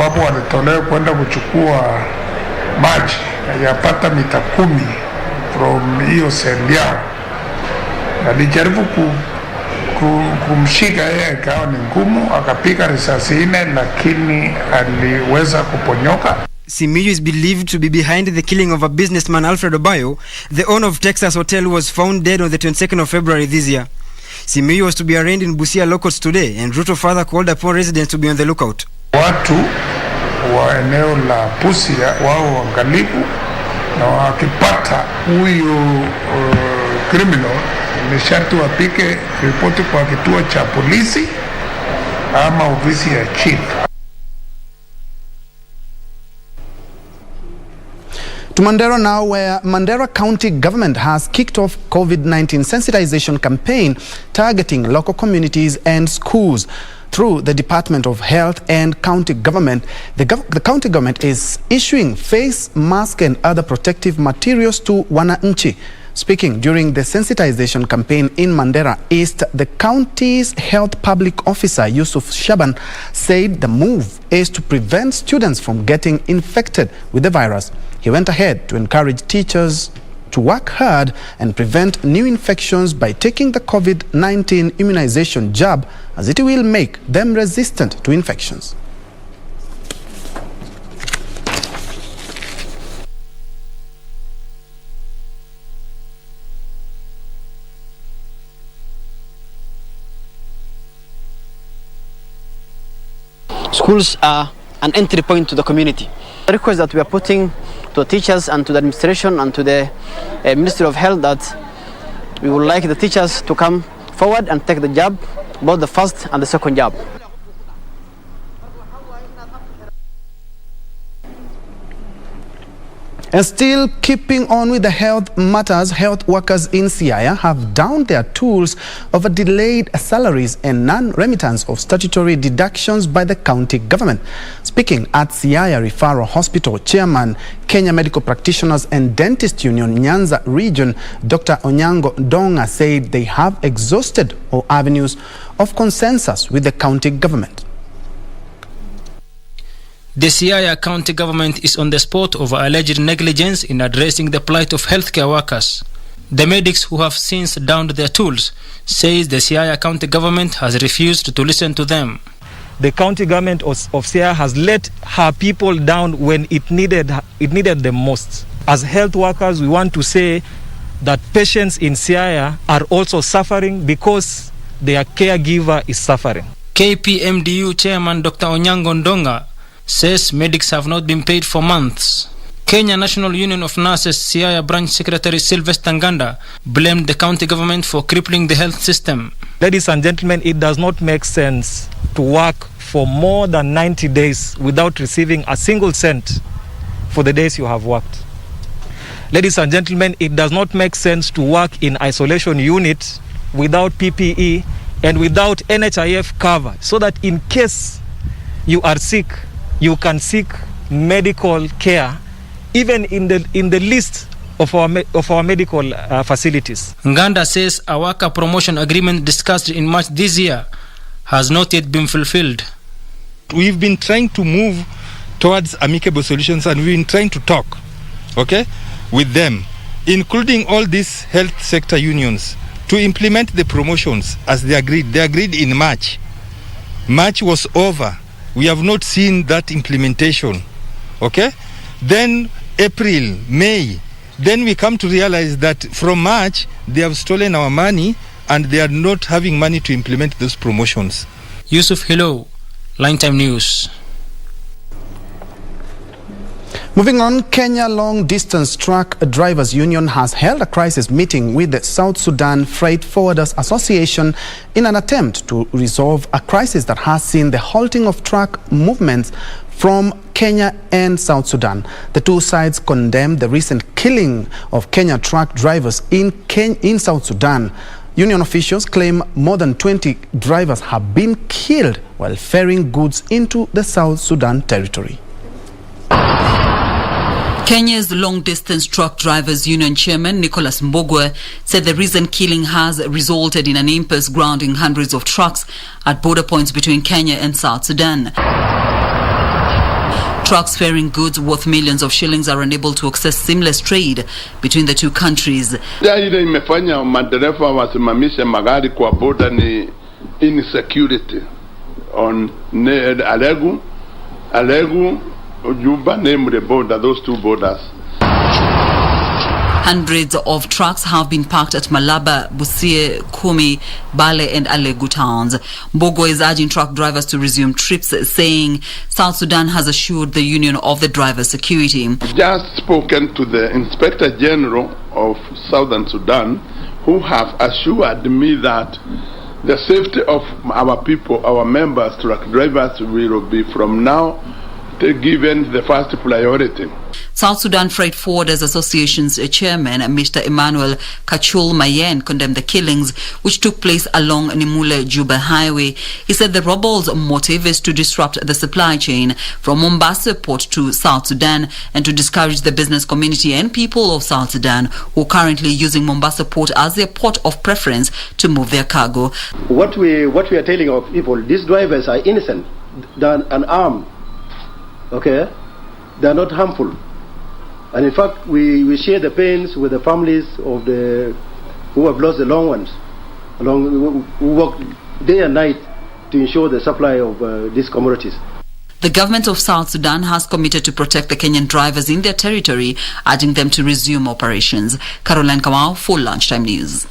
ambapo walitolewa kwenda kuchukua maji yapata mita 10 from hiyo seli yao. Alijaribu kumshika yeye, ikawa ni ngumu, akapiga risasi 4 lakini aliweza kuponyoka. Simiyu is believed to be behind the killing of a businessman, Alfred Obayo, the owner of Texas Hotel, who was found dead on the 22nd of February this year. Simiyu was to be arraigned in Busia local courts today, and Ruto further called upon residents to be on the lookout. Watu wa eneo la Busia wao waangalifu, na wakipata huyu criminal ni sharti wapike ripoti kwa kituo cha polisi ama ofisi ya chief. To Mandera now, where Mandera County government has kicked off COVID-19 sensitization campaign targeting local communities and schools. Through the Department of Health and County Government, the county government is issuing face masks and other protective materials to wananchi. Speaking during the sensitization campaign in Mandera East, the county's health public officer, Yusuf Shaban, said the move is to prevent students from getting infected with the virus. He went ahead to encourage teachers to work hard and prevent new infections by taking the COVID-19 immunization jab, as it will make them resistant to infections. Schools are an entry point to the community. The request that we are putting to the teachers and to the administration and to the Ministry of Health, that we would like the teachers to come forward and take the jab, both the first and the second jab. And still keeping on with the health matters, health workers in Siaya have downed their tools over delayed salaries and non-remittance of statutory deductions by the county government. Speaking at Siaya Referral Hospital, Chairman, Kenya Medical Practitioners and Dentist Union, Nyanza Region, Dr. Onyango Ndonga, said they have exhausted all avenues of consensus with the county government. The Siaya County government is on the spot over alleged negligence in addressing the plight of healthcare workers. The medics, who have since downed their tools, says the Siaya County government has refused to listen to them. The county government of Siaya has let her people down when it needed them most. As health workers, we want to say that patients in Siaya are also suffering because their caregiver is suffering. KPMDU Chairman Dr. Onyango Ndonga says medics have not been paid for months. Kenya National Union of Nurses Siaya Branch Secretary Sylvester Nganda blamed the county government for crippling the health system. Ladies and gentlemen, it does not make sense to work for more than 90 days without receiving a single cent for the days you have worked. Ladies and gentlemen, it does not make sense to work in isolation unit without PPE and without NHIF cover, so that in case you are sick, you can seek medical care even in the list of our medical facilities. Nganda says a worker promotion agreement discussed in March this year has not yet been fulfilled. We've been trying to move towards amicable solutions, and we've been trying to talk, with them, including all these health sector unions, to implement the promotions as they agreed. They agreed in March. March was over. We have not seen that implementation, Then April, May, then we come to realize that from March, they have stolen our money and they are not having money to implement those promotions. Yusuf, hello, Lunchtime News. Moving on, Kenya Long Distance Truck Drivers Union has held a crisis meeting with the South Sudan Freight Forwarders Association in an attempt to resolve a crisis that has seen the halting of truck movements from Kenya and South Sudan. The two sides condemned the recent killing of Kenya truck drivers in South Sudan. Union officials claim more than 20 drivers have been killed while ferrying goods into the South Sudan territory. Kenya's Long-Distance Truck Drivers Union Chairman Nicholas Mbogwe said the recent killing has resulted in an impasse grounding hundreds of trucks at border points between Kenya and South Sudan. Trucks ferrying goods worth millions of shillings are unable to access seamless trade between the two countries. Ile imefanya madereva wasimamishe magari kwa border ni insecurity on Alegu, Juba, name the border, those two borders. Hundreds of trucks have been parked at Malaba, Busia, Kumi, Bale and Alegu towns. Mbogo is urging truck drivers to resume trips, saying South Sudan has assured the union of the driver's security. I've just spoken to the Inspector General of Southern Sudan, who have assured me that the safety of our people, our members, truck drivers, will be from now given the first priority. South Sudan Freight Forwarders Association's chairman, Mr. Emmanuel Kachul Mayen, condemned the killings which took place along Nimule-Juba highway. He said the rebels' motive is to disrupt the supply chain from Mombasa port to South Sudan and to discourage the business community and people of South Sudan who are currently using Mombasa port as their port of preference to move their cargo. What we are telling our people, these drivers are innocent, they're unarmed, okay? They are not harmful. And in fact, we share the pains with the families of the who have lost the loved ones, who work day and night to ensure the supply of these commodities. The government of South Sudan has committed to protect the Kenyan drivers in their territory, urging them to resume operations. Caroline Kamau for Lunchtime News.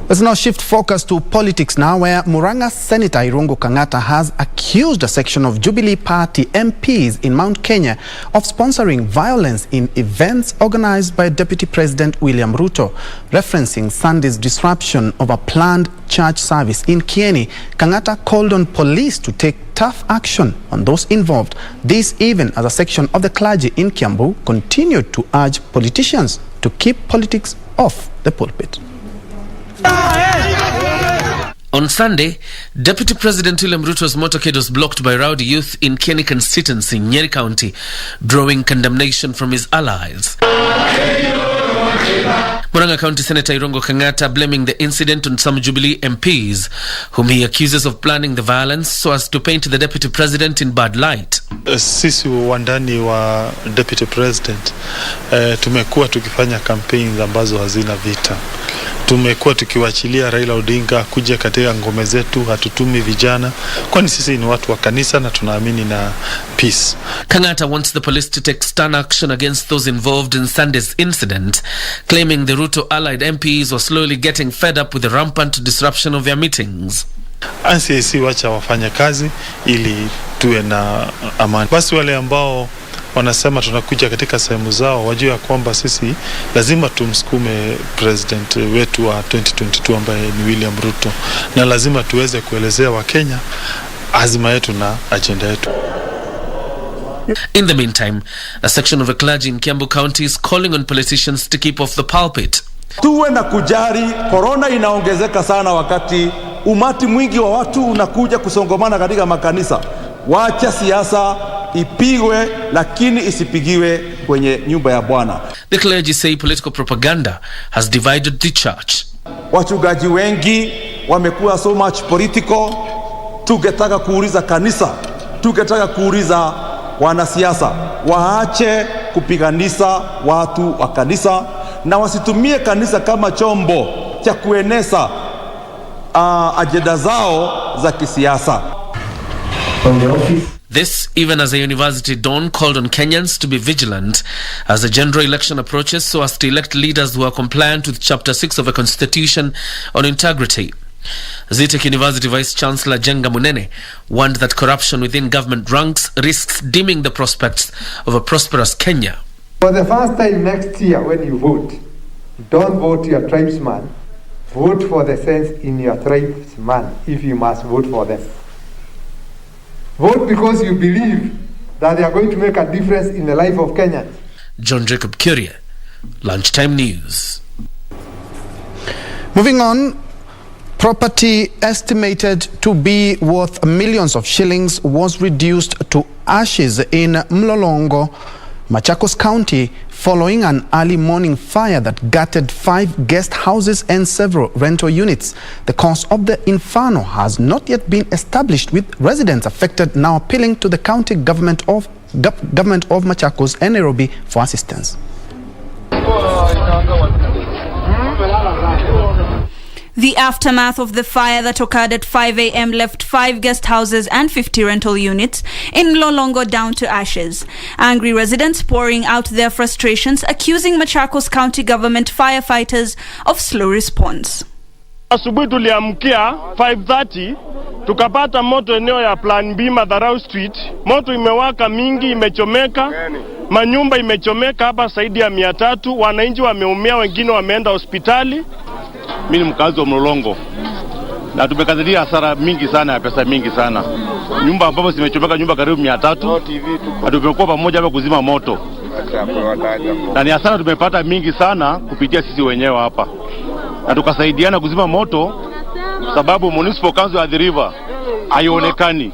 Let's now shift focus to politics now, where Murang'a Senator Irungu Kang'ata has accused a section of Jubilee Party MPs in Mount Kenya of sponsoring violence in events organized by Deputy President William Ruto. Referencing Sunday's disruption of a planned church service in Kieni, Kang'ata called on police to take tough action on those involved. This even as a section of the clergy in Kiambu continued to urge politicians to keep politics off the pulpit. On Sunday, Deputy President William Ruto's motorcade was blocked by rowdy youth in Kieni constituency, Nyeri County, drawing condemnation from his allies. Murang'a County Senator Irungu Kang'ata blaming the incident on some Jubilee MPs, whom he accuses of planning the violence so as to paint the Deputy President in bad light. Sisi wandani wa Deputy President tumekuwa tukifanya campaigns ambazo hazina vita. Tumekuwa tukiwachilia Raila Odinga kuja katika ngome zetu, hatutumi vijana, kwani sisi ni watu wa kanisa na tunaamini na peace. Kang'ata wants the police to take stern action against those involved in Sunday's incident, claiming the Ruto-allied MPs were slowly getting fed up with the rampant disruption of their meetings. NCAC wacha wafanya kazi ili tuwe na amani. Basi wale ambao wanasema tunakuja katika sehemu zao wajue ya kwamba sisi lazima tumsukume president wetu wa 2022 ambaye ni William Ruto, na lazima tuweze kuelezea Wakenya azima yetu na agenda yetu. In the meantime, a section of the clergy in Kiambu County is calling on politicians to keep off the pulpit. Tuwe na kujari, corona inaongezeka sana wakati umati mwingi wa watu unakuja kusongomana katika makanisa. Wacha siasa ipigwe lakini isipigiwe kwenye nyumba ya Bwana. The clergy say political propaganda has divided the church. Wachungaji wengi wamekuwa so much political. Tungetaka kuuliza kanisa, tungetaka kuuliza wanasiasa waache kupiganisha watu wa kanisa na wasitumie kanisa kama chombo cha kueneza ajenda zao za kisiasa. This even as a university don called on Kenyans to be vigilant as the general election approaches so as to elect leaders who are compliant with Chapter 6 of the Constitution on integrity. Zitek University Vice Chancellor Jenga Munene warned that corruption within government ranks risks dimming the prospects of a prosperous Kenya. For the first time next year when you vote, don't vote your tribesman, vote for the sense in your tribesman if you must vote for them. Vote because you believe that they are going to make a difference in the life of Kenyans. John Jacob Curie, Lunchtime News. Moving on, property estimated to be worth millions of shillings was reduced to ashes in MLOLONGO Machakos County, following an early morning fire that gutted 5 guest houses and several rental units. The cause of the inferno has not yet been established, with residents affected now appealing to the county government of Machakos and Nairobi for assistance. The aftermath of the fire that occurred at 5 a.m. left 5 guest houses and 50 rental units in MLOLONGO down to ashes. Angry residents pouring out their frustrations, accusing Machakos County government firefighters of slow response. Asubuhi tuliamkia 5:30 tukapata moto eneo ya Plan B Madharau Street. Moto imewaka mingi, imechomeka, manyumba imechomeka hapa zaidi ya 300, wananchi wameumia, wengine wameenda hospitali. Mimi ni mkazi wa MLOLONGO na tumekadiria hasara mingi sana ya pesa mingi sana. Nyumba ambapo zimechomeka nyumba karibu 300 na tumekuwa pamoja hapa kuzima moto. Na ni hasara tumepata mingi sana kupitia sisi wenyewe hapa. Na tukasaidiana kuzima moto sababu municipal council ya the river haionekani.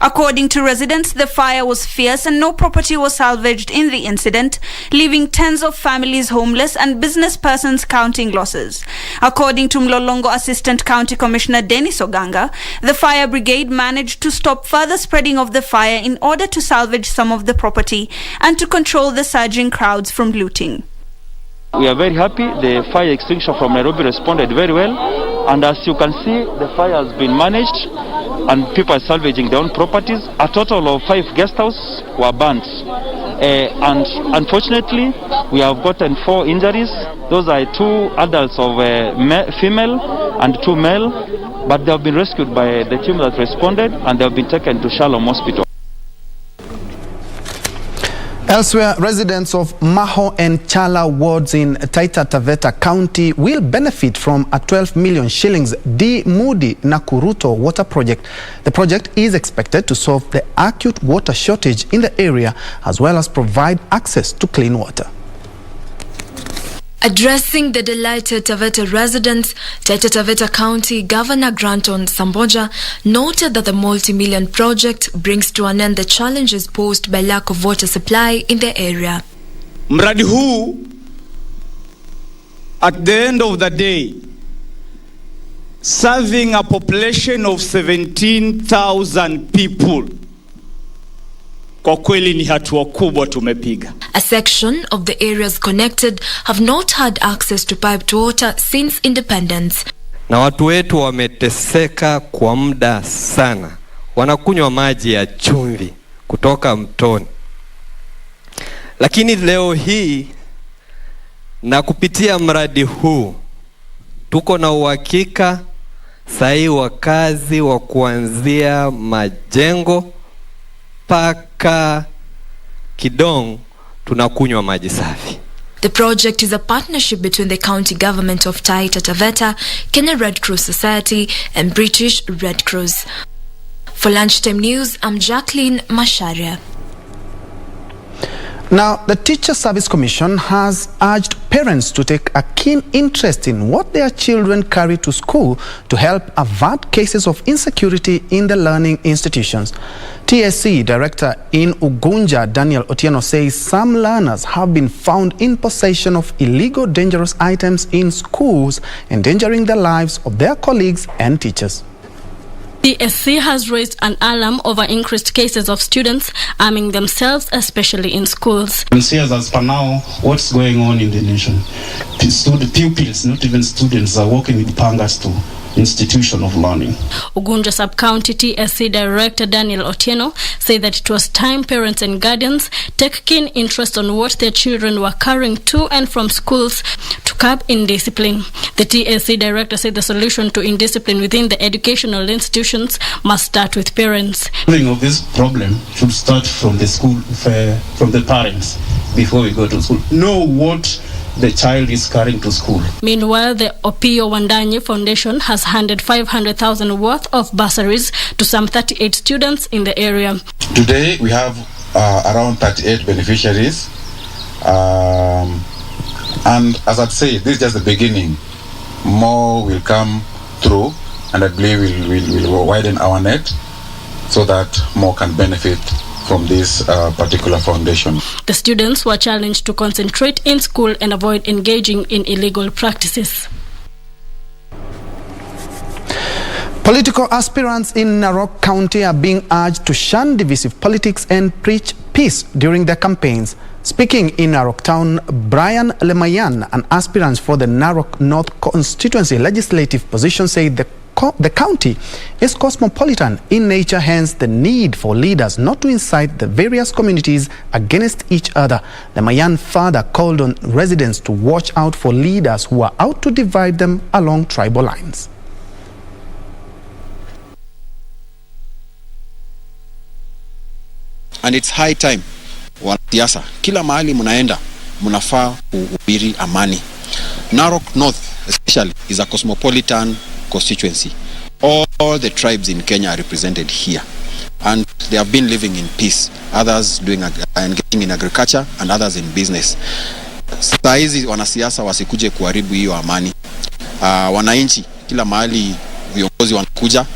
According to residents, the fire was fierce and no property was salvaged in the incident, leaving tens of families homeless and business persons counting losses. According to MLOLONGO Assistant County Commissioner Dennis Oganga, the fire brigade managed to stop further spreading of the fire in order to salvage some of the property and to control the surging crowds from looting. We are very happy. The fire extinguisher from Nairobi responded very well, and as you can see, the fire has been managed and people are salvaging their own properties. A total of 5 guest houses were burnt, and unfortunately we have gotten 4 injuries. Those are 2 adults of female and 2 male, but they have been rescued by the team that responded and they have been taken to Shalom Hospital. Elsewhere, residents of Maho and Chala wards in Taita Taveta County will benefit from a 12 million shillings D. Moody Nakuruto water project. The project is expected to solve the acute water shortage in the area as well as provide access to clean water. Addressing the delighted Taveta residents, Taita Taveta County Governor Granton Samboja noted that the multi-million project brings to an end the challenges posed by lack of water supply in the area. Mradi huu, at the end of the day, serving a population of 17,000 people, kwa kweli ni hatua kubwa tumepiga. A section of the areas connected have not had access to piped water since independence. Na watu wetu wameteseka kwa muda sana. Wanakunywa maji ya chumvi kutoka mtoni. Lakini leo hii na kupitia mradi huu tuko na uhakika sahi wakazi wa kuanzia majengo paka Kidong tunakunywa maji safi. The project is a partnership between the county government of Taita Taveta, Kenya Red Cross Society and British Red Cross. For Lunchtime News, I'm Jacqueline Masharia. Now, the Teacher Service Commission has urged parents to take a keen interest in what their children carry to school to help avert cases of insecurity in the learning institutions. TSC Director in Ugunja, Daniel Otieno, says some learners have been found in possession of illegal dangerous items in schools, endangering the lives of their colleagues and teachers. TSC has raised an alarm over increased cases of students arming themselves, especially in schools. As per now, what's going on in the nation? Pupils, not even students, are walking with pangas to institution of learning. Ugunja Sub-County TSC Director Daniel Otieno said that it was time parents and guardians take keen interest on what their children were carrying to and from schools to curb indiscipline. The TSC Director said the solution to indiscipline within the educational institutions must start with parents. Solving of this problem should start from the school, from the parents before we go to school. Know what the child is carrying to school. Meanwhile, the Opio Wandanyi Foundation has handed 500,000 worth of bursaries to some 38 students in the area. Today we have around 38 beneficiaries, and as I'd say, this is just the beginning. More will come through, and I believe we'll widen our net so that more can benefit from this particular foundation. The students were challenged to concentrate in school and avoid engaging in illegal practices. Political aspirants in Narok County are being urged to shun divisive politics and preach peace during their campaigns. Speaking in Narok Town, Brian Lemayan, an aspirant for the Narok North constituency legislative position, said the county is cosmopolitan in nature, hence the need for leaders not to incite the various communities against each other. Lemayan further called on residents to watch out for leaders who are out to divide them along tribal lines. And it's high time wanasiasa kila mahali mnaenda mnafaa kuhubiri amani. Narok North especially is a cosmopolitan constituency. All the tribes in Kenya are represented here, and they have been living in peace. Others engaging in agriculture and others in business. Sasa hizi wanasiasa wasikuje kuharibu hiyo amani. Wananchi kila mahali viongozi wanakuja,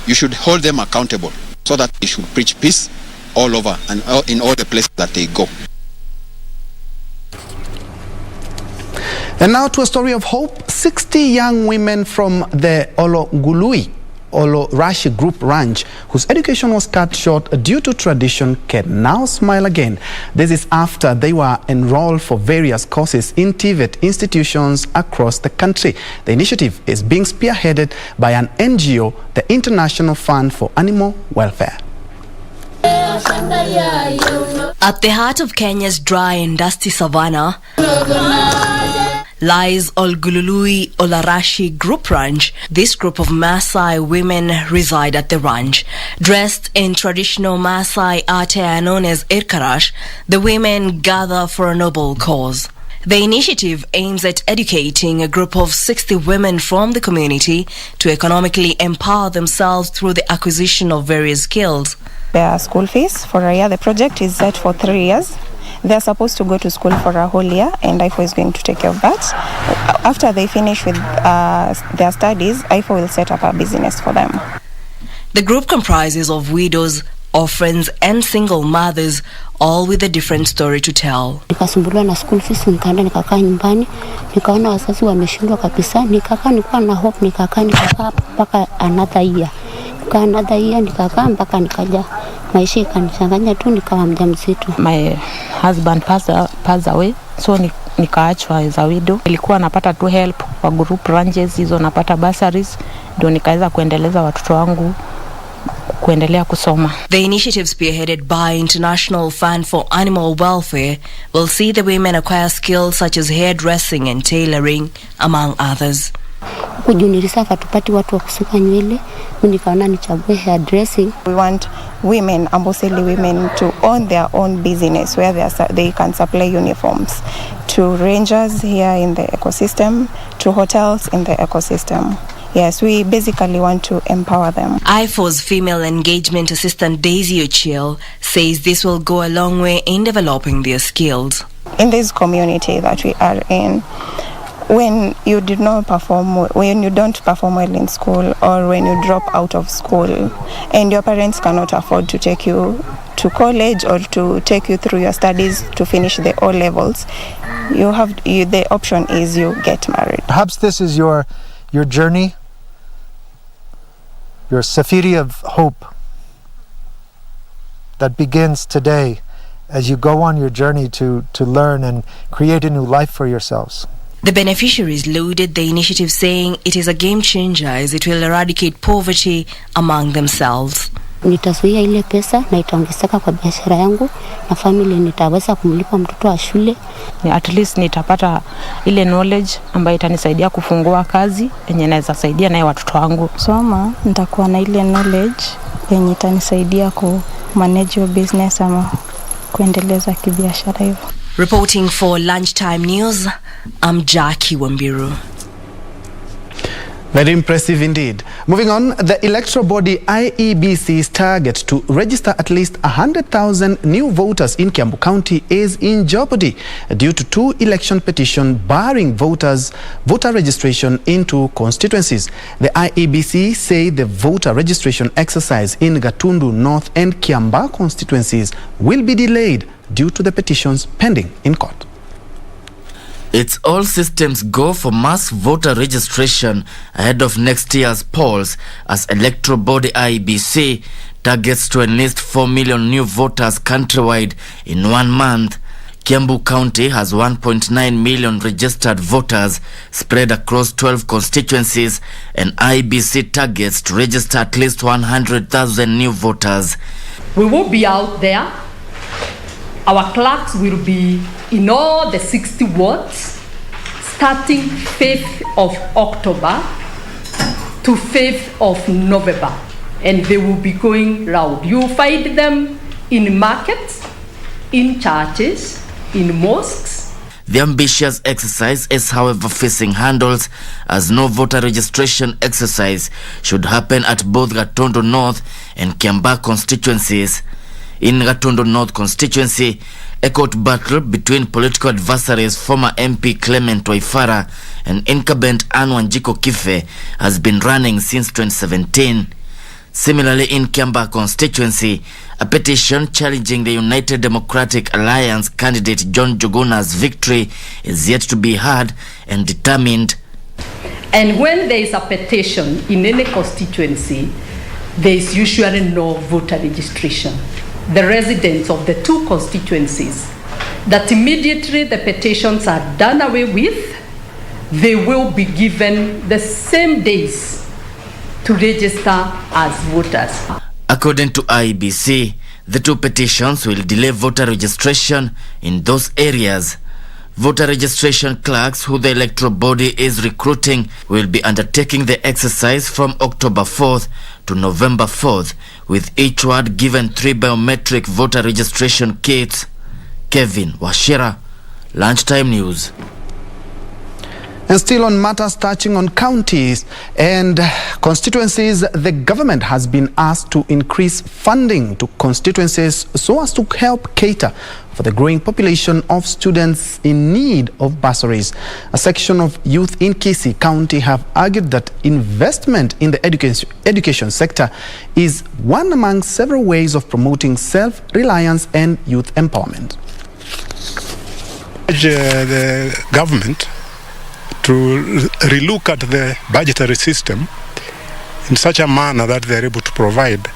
you should hold them accountable so that they should preach peace all over and in all the places that they go. And now to a story of hope. 60 young women from the Olorashi Group Ranch, whose education was cut short due to tradition, can now smile again. This is after they were enrolled for various courses in TVET institutions across the country. The initiative is being spearheaded by an NGO, the International Fund for Animal Welfare. At the heart of Kenya's dry and dusty savannah lies Olgulului Olarashi Group Ranch. This group of Maasai women reside at the ranch. Dressed in traditional Maasai attire known as Irkarash, the women gather for a noble cause. The initiative aims at educating a group of 60 women from the community to economically empower themselves through the acquisition of various skills. Their school fees for a year. The project is set for 3 years. They're supposed to go to school for a whole year, and IFO is going to take care of that. After they finish with their studies, IFO will set up a business for them. The group comprises of widows, orphans, and single mothers, all with a different story to tell. Nikasumbuliwa na school fees, nikaenda nikakaa nyumbani, nikaona wazazi wameshindwa kabisa, nikakaa nilikuwa na hope, nikakaa mpaka another year. Another year nikakaa mpaka nikaja maisha ikanichanganya tu, nikawa mjamzito. My husband passed away, so nikaachwa as a widow. Nilikuwa napata tu help kwa group ranches hizo, napata bursaries, ndio nikaweza kuendeleza watoto wangu kuendelea kusoma. The initiative spearheaded by International Fund for Animal Welfare will see the women acquire skills such as hairdressing and tailoring, among others. Kujunirisaka tupati watu wa kusuka nywele, nikaona nichague hairdressing. We want women, Amboseli women, to own their own business where they can supply uniforms to rangers here in the ecosystem, to hotels in the ecosystem. Yes, we basically want to empower them. IFO's female engagement assistant Daisy Ochiel says this will go a long way in developing their skills. In this community that we are in, when you don't perform well in school, or when you drop out of school and your parents cannot afford to take you to college or to take you through your studies to finish the O levels, the option is you get married. Perhaps this is your journey, your safari of hope that begins today as you go on your journey to learn and create a new life for yourselves. The beneficiaries lauded the initiative, saying it is a game changer as it will eradicate poverty among themselves. Nitazuia ile pesa na itaongezeka kwa biashara yangu na family, nitaweza kumlipa mtoto wa shule. At least nitapata ile knowledge ambayo itanisaidia kufungua kazi yenye naweza saidia naye watoto wangu. Soma nitakuwa na ile knowledge yenye itanisaidia ku manage your business ama kuendeleza kibiashara hivyo. Reporting for Lunchtime News, I'm Jackie Wambiru. Very impressive indeed. Moving on, the electoral body IEBC's target to register at least 100,000 new voters in Kiambu County is in jeopardy due to 2 election petitions barring voter registration into constituencies. The IEBC say the voter registration exercise in Gatundu North and Kiamba constituencies will be delayed due to the petitions pending in court. It's all systems go for mass voter registration ahead of next year's polls as electoral body IEBC targets to enlist 4 million new voters countrywide in 1 month. Kiambu County has 1.9 million registered voters spread across 12 constituencies, and IEBC targets to register at least 100,000 new voters. We will be out there. Our clerks will be in all the 60 wards starting 5th of October to 5th of November, and they will be going round. You find them in markets, in churches, in mosques. The ambitious exercise is, however, facing hurdles as no voter registration exercise should happen at both Gatundu North and Kiamba constituencies. In Gatundu North constituency, a court battle between political adversaries former MP Clement Waifara and incumbent Anne Wanjiku Kife has been running since 2017. Similarly, in Kiamba constituency, a petition challenging the United Democratic Alliance candidate John Juguna's victory is yet to be heard and determined. And when there is a petition in any constituency, there is usually no voter registration. The residents of the 2 constituencies, that immediately the petitions are done away with, they will be given the same days to register as voters. According to IEBC, the 2 petitions will delay voter registration in those areas. Voter registration clerks who the electoral body is recruiting will be undertaking the exercise from October 4th to November 4th, with each ward given 3 biometric voter registration kits. Kevin Washira, Lunchtime News. And still on matters touching on counties and constituencies, the government has been asked to increase funding to constituencies so as to help cater for the growing population of students in need of bursaries. A section of youth in Kisii County have argued that investment in the education sector is one among several ways of promoting self-reliance and youth empowerment. The government to relook at the budgetary system in such a manner that they're able to provide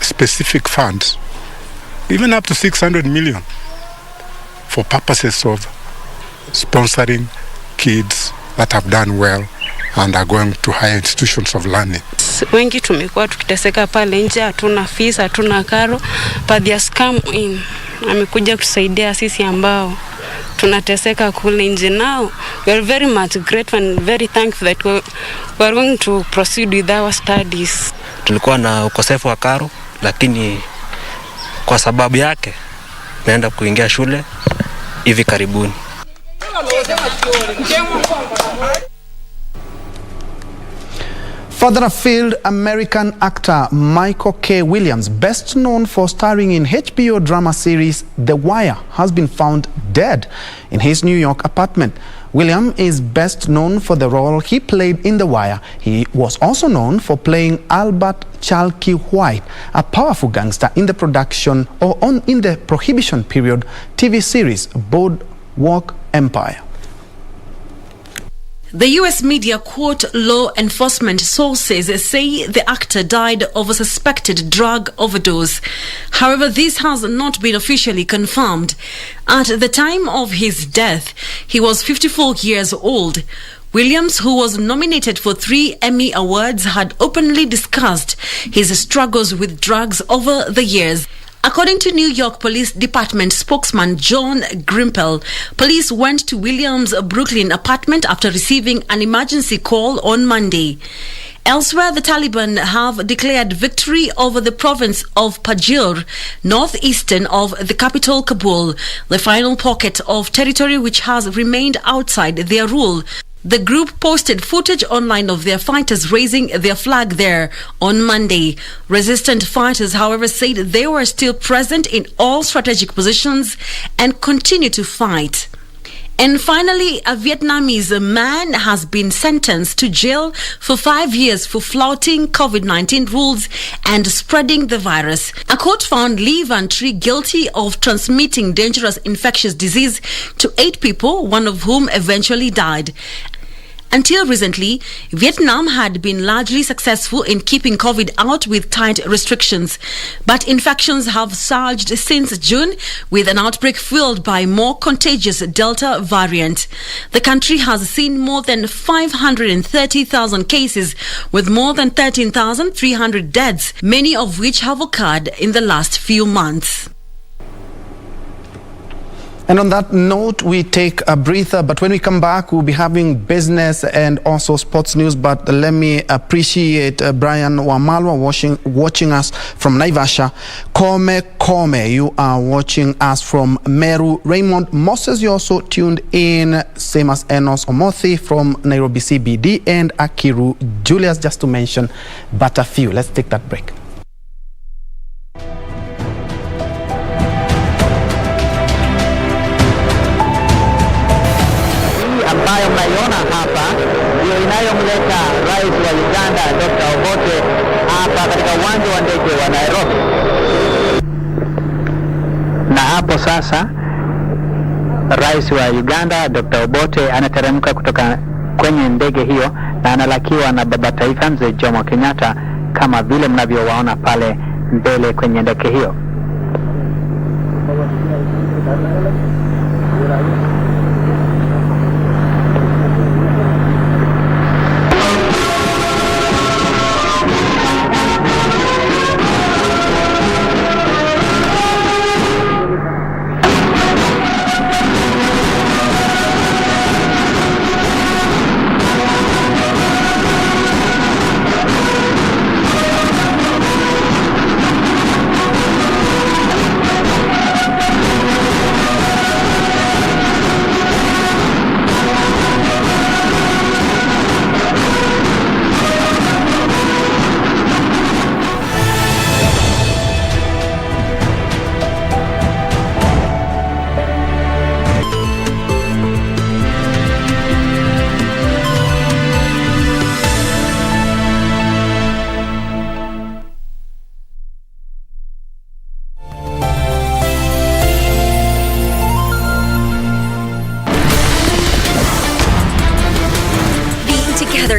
specific funds, even up to 600 million, for purposes of sponsoring kids that have done well and are going to higher institutions of learning. Wengi tumekuwa tukiteseka pale nje, hatuna fees, hatuna karo, but they has come in. Amekuja kusaidia sisi ambao tunateseka kule nje. Now we are very much grateful and very thankful that we are going to proceed with our studies. Tulikuwa na ukosefu wa karo, lakini kwa sababu yake naenda kuingia shule hivi karibuni. Further afield, American actor Michael K. Williams, best known for starring in HBO drama series The Wire, has been found dead in his New York apartment. Williams is best known for the role he played in The Wire. He was also known for playing Albert Chalky White, a powerful gangster in the in the Prohibition period TV series Boardwalk Empire. The U.S. media quote law enforcement sources say the actor died of a suspected drug overdose. However, this has not been officially confirmed. At the time of his death, he was 54 years old. Williams, who was nominated for 3 Emmy Awards, had openly discussed his struggles with drugs over the years. According to New York Police Department spokesman John Grimpel, police went to Williams' Brooklyn apartment after receiving an emergency call on Monday. Elsewhere, the Taliban have declared victory over the province of Pajir, northeastern of the capital Kabul, the final pocket of territory which has remained outside their rule. The group posted footage online of their fighters raising their flag there on Monday. Resistant fighters, however, said they were still present in all strategic positions and continue to fight. And finally, a Vietnamese man has been sentenced to jail for 5 years for flouting COVID-19 rules and spreading the virus. A court found Lee Van Tri guilty of transmitting dangerous infectious disease to 8 people, one of whom eventually died. Until recently, Vietnam had been largely successful in keeping COVID out with tight restrictions. But infections have surged since June, with an outbreak fueled by more contagious Delta variant. The country has seen more than 530,000 cases, with more than 13,300 deaths, many of which have occurred in the last few months. And on that note, we take a breather, but when we come back, we'll be having business and also sports news. But let me appreciate Brian Wamalwa watching us from Naivasha. Kome, you are watching us from Meru. Raymond Moses, you also tuned in, same as Enos Omothi from Nairobi CBD, and Akiru Julius, just to mention but a few. Let's take that break. Ambayo mnaiona hapa ndio inayomleta rais wa Uganda Dr. Obote hapa katika uwanja wa ndege wa Nairobi. Na hapo sasa rais wa Uganda Dr. Obote anateremka kutoka kwenye ndege hiyo na analakiwa na baba taifa Mzee Jomo Kenyatta kama vile mnavyowaona pale mbele kwenye ndege hiyo.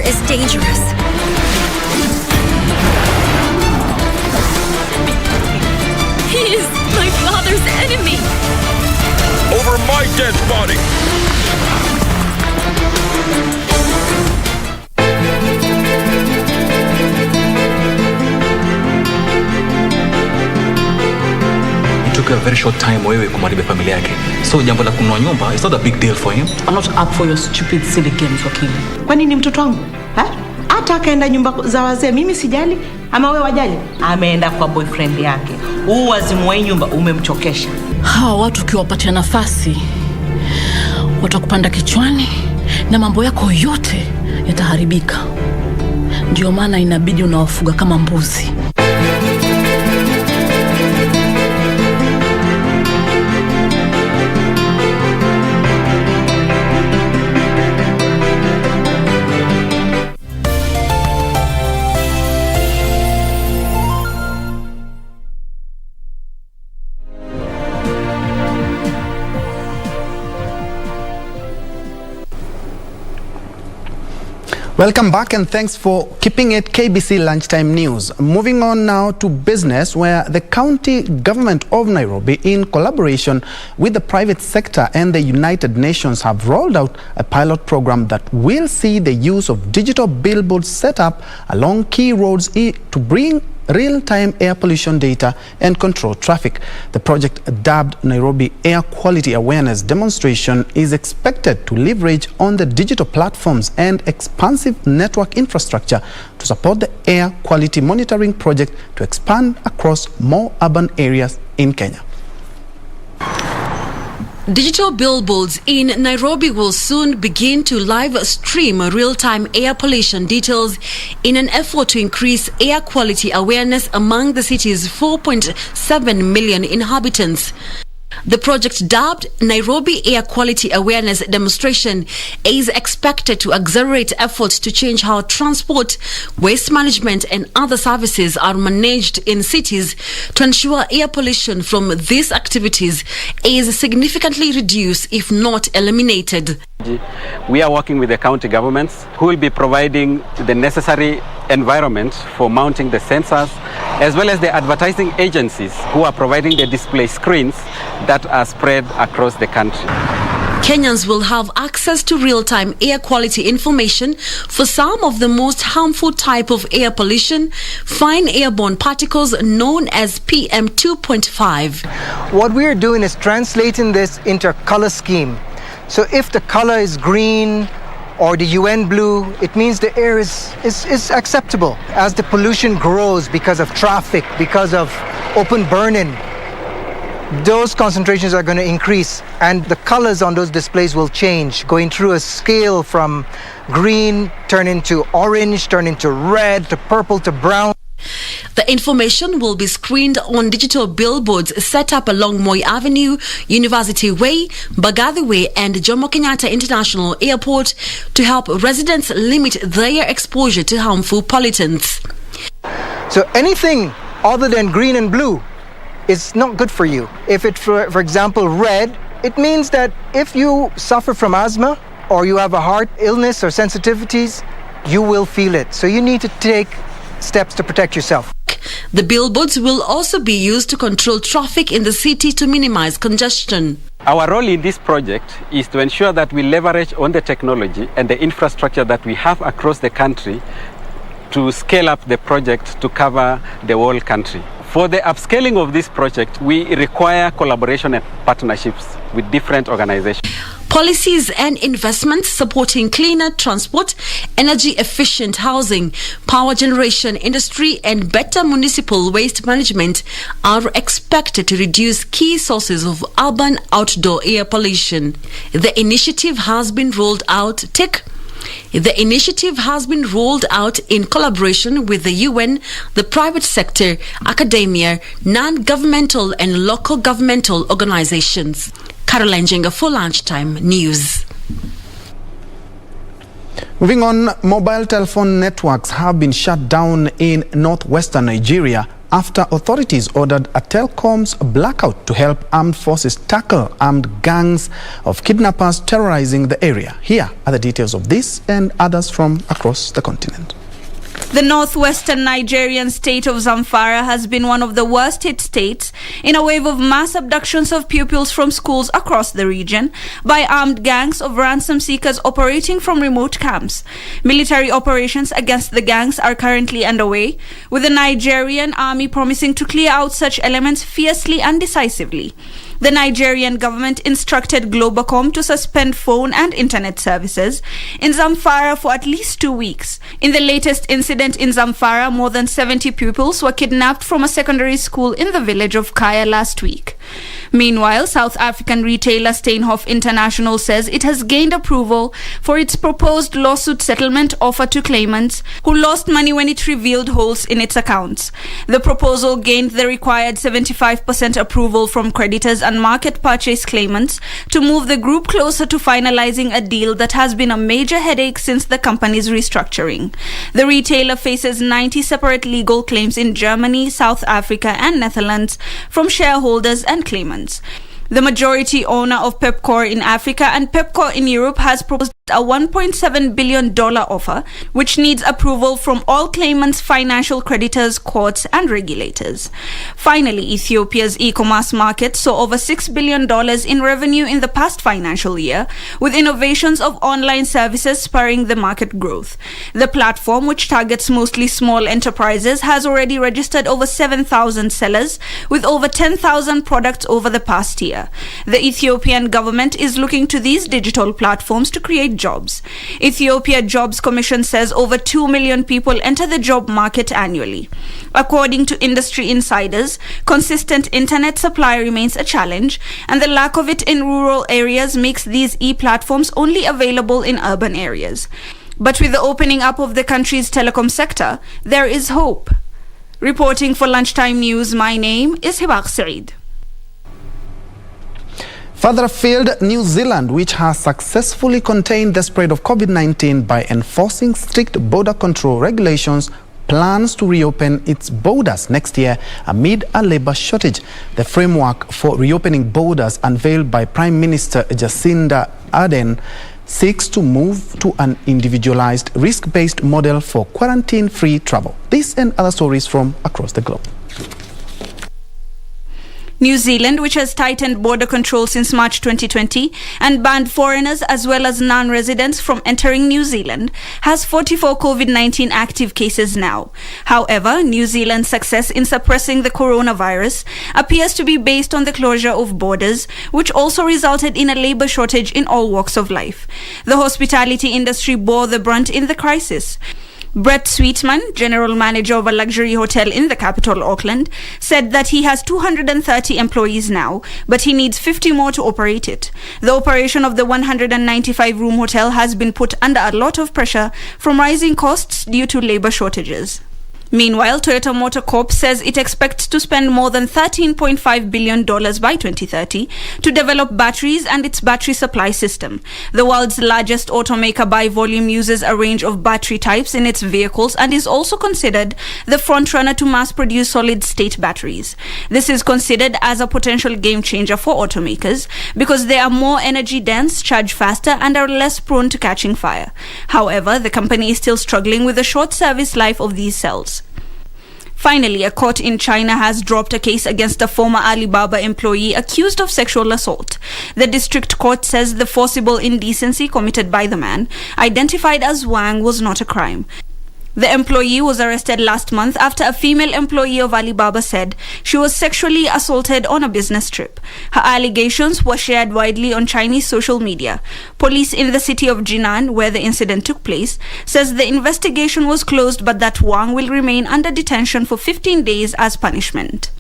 Is dangerous. He is my father's enemy. Over my dead body. It took a very short time wewe kumaribu familia yake. So jambo la kununua nyumba is not a big deal for him. I'm not up for your stupid silly games, Wakili. Kwani ni mtoto wangu? Hata akaenda nyumba za wazee mimi sijali, ama wewe wajali? Ameenda kwa boyfriend yake. Huu wazimu wa nyumba umemchokesha. Hawa watu ukiwapatia nafasi watakupanda kichwani na mambo yako yote yataharibika. Ndio maana inabidi unawafuga kama mbuzi. Welcome back and thanks for keeping it KBC Lunchtime News. Moving on now to business, where the county government of Nairobi, in collaboration with the private sector and the United Nations, have rolled out a pilot program that will see the use of digital billboards set up along key roads to bring real-time air pollution data and control traffic. The project, dubbed Nairobi Air Quality Awareness Demonstration, is expected to leverage on the digital platforms and expansive network infrastructure to support the air quality monitoring project to expand across more urban areas in Kenya. Digital billboards in Nairobi will soon begin to live stream real-time air pollution details in an effort to increase air quality awareness among the city's 4.7 million inhabitants. The project, dubbed Nairobi Air Quality Awareness Demonstration, is expected to accelerate efforts to change how transport, waste management and other services are managed in cities to ensure air pollution from these activities is significantly reduced, if not eliminated. We are working with the county governments who will be providing the necessary environment for mounting the sensors, as well as the advertising agencies who are providing the display screens that are spread across the country. Kenyans will have access to real-time air quality information for some of the most harmful type of air pollution, fine airborne particles known as PM 2.5. What we are doing is translating this into a color scheme. So if the color is green or the UN blue, it means the air is acceptable. As the pollution grows because of traffic, because of open burning, those concentrations are going to increase, and the colors on those displays will change, going through a scale from green, turn into orange, turn into red, to purple, to brown. The information will be screened on digital billboards set up along Moi Avenue, University Way, Mbagathi Way and Jomo Kenyatta International Airport to help residents limit their exposure to harmful pollutants. So anything other than green and blue is not good for you. If it's, for example, red, it means that if you suffer from asthma or you have a heart illness or sensitivities, you will feel it. So you need to take steps to protect yourself. The billboards will also be used to control traffic in the city to minimize congestion. Our role in this project is to ensure that we leverage on the technology and the infrastructure that we have across the country to scale up the project to cover the whole country. For the upscaling of this project, we require collaboration and partnerships with different organizations. Policies and investments supporting cleaner transport, energy-efficient housing, power generation industry and better municipal waste management are expected to reduce key sources of urban outdoor air pollution. The initiative has been rolled out in collaboration with the UN, the private sector, academia, non-governmental and local governmental organizations. Caroline Jenga for Lunchtime News. Moving on, mobile telephone networks have been shut down in northwestern Nigeria after authorities ordered a telecoms blackout to help armed forces tackle armed gangs of kidnappers terrorizing the area. Here are the details of this and others from across the continent. The northwestern Nigerian state of Zamfara has been one of the worst hit states in a wave of mass abductions of pupils from schools across the region by armed gangs of ransom seekers operating from remote camps. Military operations against the gangs are currently underway, with the Nigerian army promising to clear out such elements fiercely and decisively. The Nigerian government instructed Globacom to suspend phone and internet services in Zamfara for at least 2 weeks. In the latest incident in Zamfara, more than 70 pupils were kidnapped from a secondary school in the village of Kaya last week. Meanwhile, South African retailer STEINHOFF International says it has gained approval for its proposed lawsuit settlement offer to claimants who lost money when it revealed holes in its accounts. The proposal gained the required 75% approval from creditors and market purchase claimants to move the group closer to finalizing a deal that has been a major headache since the company's restructuring. The retailer faces 90 separate legal claims in Germany, South Africa and Netherlands from shareholders and claimants. The majority owner of Pepcor in Africa and Pepcor in Europe has proposed a $1.7 billion offer, which needs approval from all claimants, financial creditors, courts and regulators. Finally, Ethiopia's e-commerce market saw over $6 billion in revenue in the past financial year, with innovations of online services spurring the market growth. The platform, which targets mostly small enterprises, has already registered over 7,000 sellers, with over 10,000 products over the past year. The Ethiopian government is looking to these digital platforms to create create jobs. Ethiopia Jobs Commission says over 2 million people enter the job market annually. According to industry insiders, consistent internet supply remains a challenge, and the lack of it in rural areas makes these e-platforms only available in urban areas. But with the opening up of the country's telecom sector, there is hope. Reporting for Lunchtime News, my name is Hibak Saeed. Further afield, New Zealand, which has successfully contained the spread of COVID-19 by enforcing strict border control regulations, plans to reopen its borders next year amid a labor shortage. The framework for reopening borders unveiled by Prime Minister Jacinda Ardern seeks to move to an individualized, risk-based model for quarantine-free travel. This and other stories from across the globe. New Zealand, which has tightened border control since March 2020 and banned foreigners as well as non-residents from entering New Zealand, has 44 COVID-19 active cases now. However, New Zealand's success in suppressing the coronavirus appears to be based on the closure of borders, which also resulted in a labor shortage in all walks of life. The hospitality industry bore the brunt in the crisis. Brett Sweetman, general manager of a luxury hotel in the capital, Auckland, said that he has 230 employees now, but he needs 50 more to operate it. The operation of the 195-room hotel has been put under a lot of pressure from rising costs due to labor shortages. Meanwhile, Toyota Motor Corp says it expects to spend more than $13.5 billion by 2030 to develop batteries and its battery supply system. The world's largest automaker by volume uses a range of battery types in its vehicles and is also considered the frontrunner to mass-produce solid-state batteries. This is considered as a potential game-changer for automakers because they are more energy-dense, charge faster, and are less prone to catching fire. However, the company is still struggling with the short service life of these cells. Finally, a court in China has dropped a case against a former Alibaba employee accused of sexual assault. The district court says the forcible indecency committed by the man, identified as Wang, was not a crime. The employee was arrested last month after a female employee of Alibaba said she was sexually assaulted on a business trip. Her allegations were shared widely on Chinese social media. Police in the city of Jinan, where the incident took place, says the investigation was closed but that Wang will remain under detention for 15 days as punishment.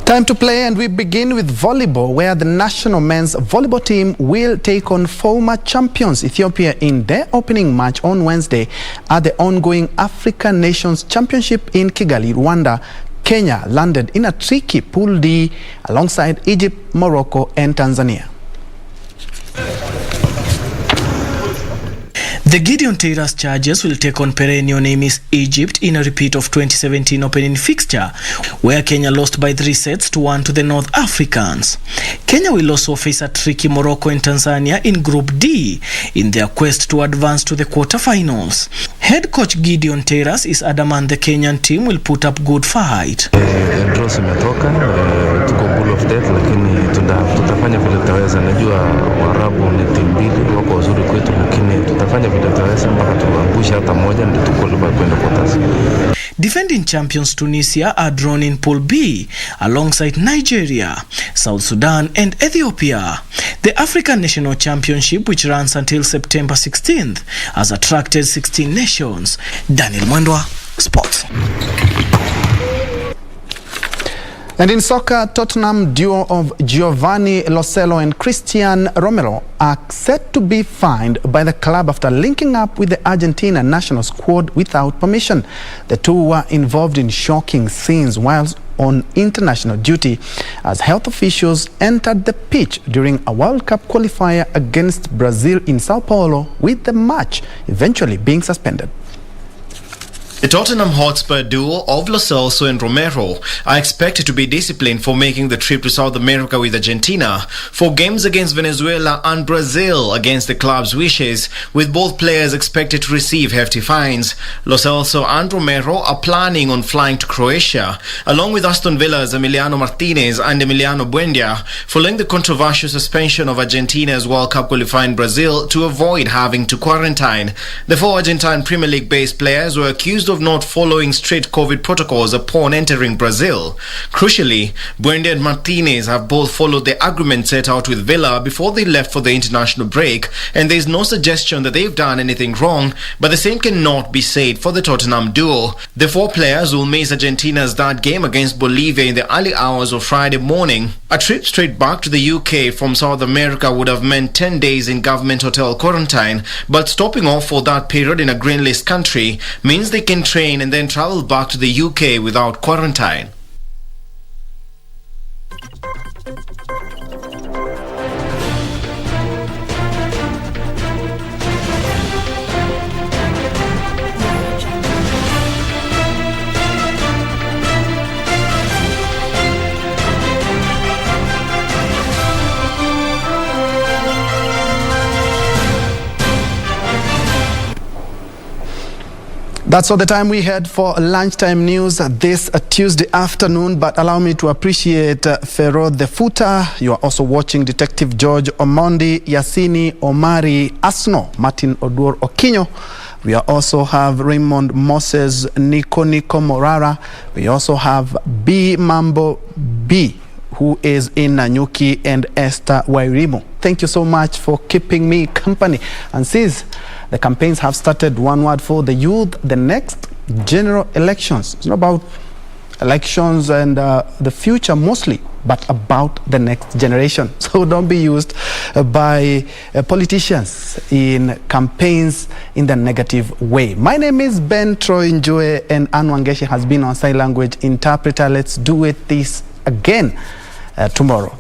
Time to play, and we begin with volleyball, where the national men's volleyball team will take on former champions Ethiopia in their opening match on Wednesday at the ongoing African Nations Championship in Kigali, Rwanda. Kenya landed in a tricky Pool D alongside Egypt, Morocco and Tanzania. The Gideon Taylor's Chargers will take on perennial names Egypt in a repeat of 2017 opening fixture, where Kenya lost by 3 sets to 1 to the North Africans. Kenya will also face a tricky Morocco and Tanzania in Group D in their quest to advance to the quarterfinals. Head coach Gideon Taylor is adamant the Kenyan team will put up good fight. Draw imetoka, tuko bull of death, lakini tutafanya vile tutaweza. Najua Waarabu ni timu mbili, wako wazuri kwetu, lakini tutafanya vile tutaweza mpaka tuangushe hata moja ndio tukoleba kwenda quarters. Defending champions Tunisia are drawn in Pool B alongside Nigeria, South Sudan and Ethiopia. The African National Championship, which runs until September 16th, has attracted 16 nations. Daniel Mwendwa, Sports. And in soccer, Tottenham duo of Giovanni Lo Celso and Christian Romero are set to be fined by the club after linking up with the Argentina national squad without permission. The two were involved in shocking scenes whilst on international duty as health officials entered the pitch during a World Cup qualifier against Brazil in Sao Paulo, with the match eventually being suspended. The Tottenham Hotspur duo of Lo Celso and Romero are expected to be disciplined for making the trip to South America with Argentina for games against Venezuela and Brazil against the club's wishes, with both players expected to receive hefty fines. Lo Celso and Romero are planning on flying to Croatia, along with Aston Villa's Emiliano Martinez and Emiliano Buendia, following the controversial suspension of Argentina's World Cup qualifying Brazil to avoid having to quarantine. The four Argentine Premier League-based players were accused of not following strict COVID protocols upon entering Brazil. Crucially, Buendia and Martinez have both followed the agreement set out with Villa before they left for the international break, and there is no suggestion that they've done anything wrong, but the same cannot be said for the Tottenham duo. The four players will miss Argentina's third game against Bolivia in the early hours of Friday morning. A trip straight back to the UK from South America would have meant 10 days in government hotel quarantine, but stopping off for that period in a green list country means they can train and then travel back to the UK without quarantine. That's all the time we had for lunchtime news this Tuesday afternoon, but allow me to appreciate Ferod the Footer. You are also watching Detective George Omondi, Yasini Omari Asno, Martin Odur Okinyo. We also have Raymond Moses, Nico Morara. We also have B Mambo B, who is in Nanyuki, and Esther Wairimu. Thank you so much for keeping me company. And since the campaigns have started, one word for the youth: the next general elections. It's not about elections and the future mostly, but about the next generation. So don't be used by politicians in campaigns in the negative way. My name is Ben Troy Njue, and Anwangeshi has been on sign language interpreter. Let's do it this again tomorrow.